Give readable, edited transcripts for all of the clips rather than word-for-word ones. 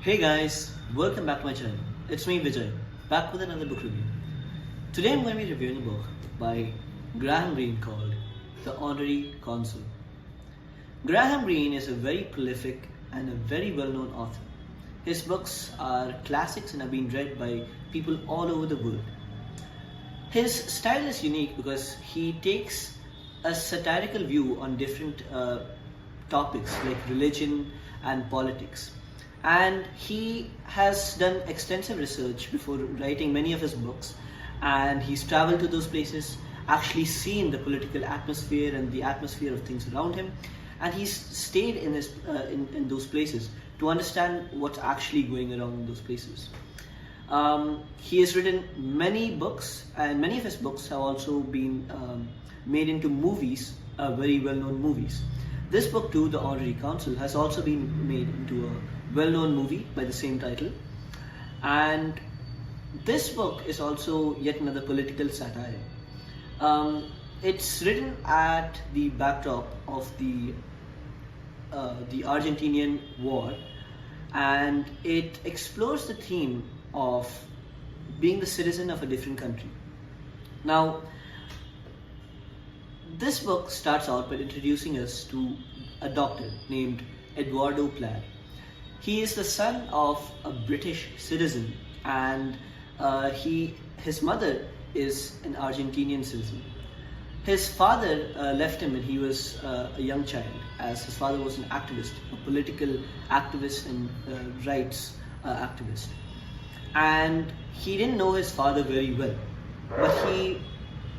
Hey guys, welcome back to my channel. It's me Vijay, back with another book review. Today I'm going to be reviewing a book by Greene called The Honorary Consul. Greene is a very prolific and a very well-known author. His books are classics and have been read by people all over the world. His style is unique because he takes a satirical view on different topics like religion and politics. And he has done extensive research before writing many of his books, and he's traveled to those places, actually seen the political atmosphere and the atmosphere of things around him, and he's stayed in those places to understand what's actually going around in those places. He has written many books, and many of his books have also been made into movies, very well-known movies. This book too, The Honorary Consul, has also been made into a well-known movie by the same title, and this book is also yet another political satire. It's written at the backdrop of the Argentinian war, and it explores the theme of being the citizen of a different country. Now, this book starts out by introducing us to a doctor named Eduardo Plad. He is the son of a British citizen, and his mother is an Argentinian citizen. His father left him when he was a young child, as his father was an activist, a political activist and rights activist. And he didn't know his father very well, but he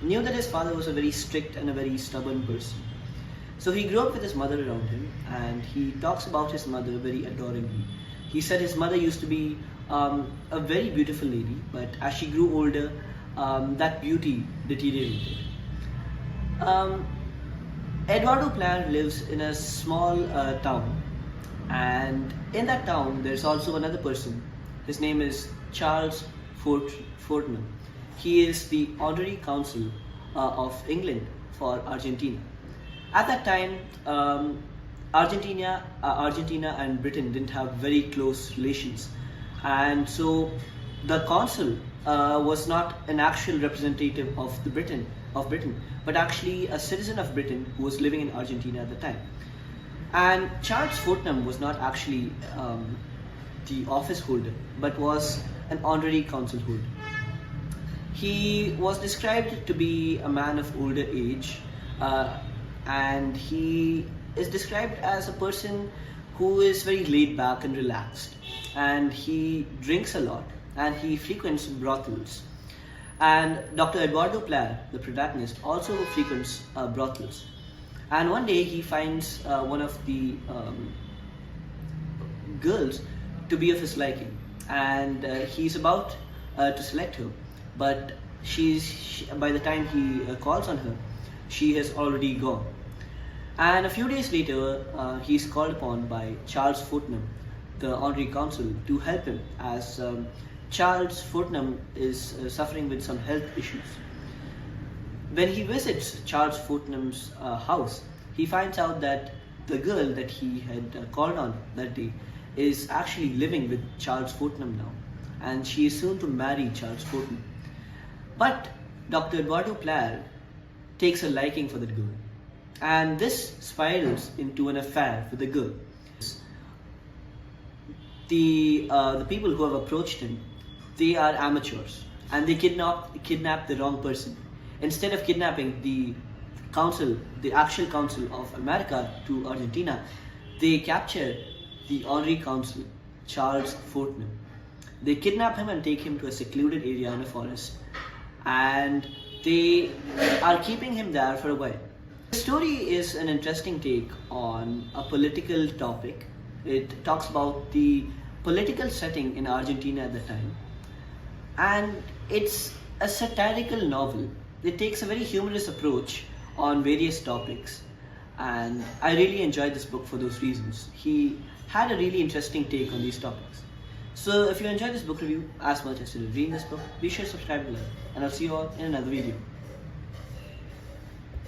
knew that his father was a very strict and a very stubborn person. So he grew up with his mother around him, and he talks about his mother very adoringly. He said his mother used to be a very beautiful lady, but as she grew older, that beauty deteriorated. Eduardo Plad lives in a small town, and in that town there's also another person. His name is Charles Fortnum. He is the Honorary Consul of England for Argentina. At that time, Argentina and Britain didn't have very close relations, and so the consul was not an actual representative of Britain, but actually a citizen of Britain who was living in Argentina at the time. And Charles Fortnum was not actually the office holder, but was an honorary consul holder. He was described to be a man of older age, and he is described as a person who is very laid back and relaxed, and he drinks a lot, and he frequents brothels. And Dr. Eduardo Plad, the protagonist, also frequents brothels. And one day he finds one of the girls to be of his liking, and he's about to select her, but by the time he calls on her, she has already gone. And a few days later, he's called upon by Charles Fortnum, the Honorary Consul, to help him, as Charles Fortnum is suffering with some health issues. When he visits Charles Fortnum's house, he finds out that the girl that he had called on that day is actually living with Charles Fortnum now, and she is soon to marry Charles Fortnum. But Dr. Eduardo Plad takes a liking for that girl, and this spirals into an affair with the girl. The people who have approached him, they are amateurs, and they kidnap the wrong person. Instead of kidnapping the actual consul of America to Argentina, they capture the honorary consul, Charles Fortnum. They kidnap him and take him to a secluded area in a forest, and they are keeping him there for a while. The story is an interesting take on a political topic. It talks about the political setting in Argentina at the time, and it's a satirical novel. It takes a very humorous approach on various topics, and I really enjoyed this book for those reasons. He had a really interesting take on these topics. So if you enjoyed this book review as much as you read this book, be sure to subscribe below, and I'll see you all in another video.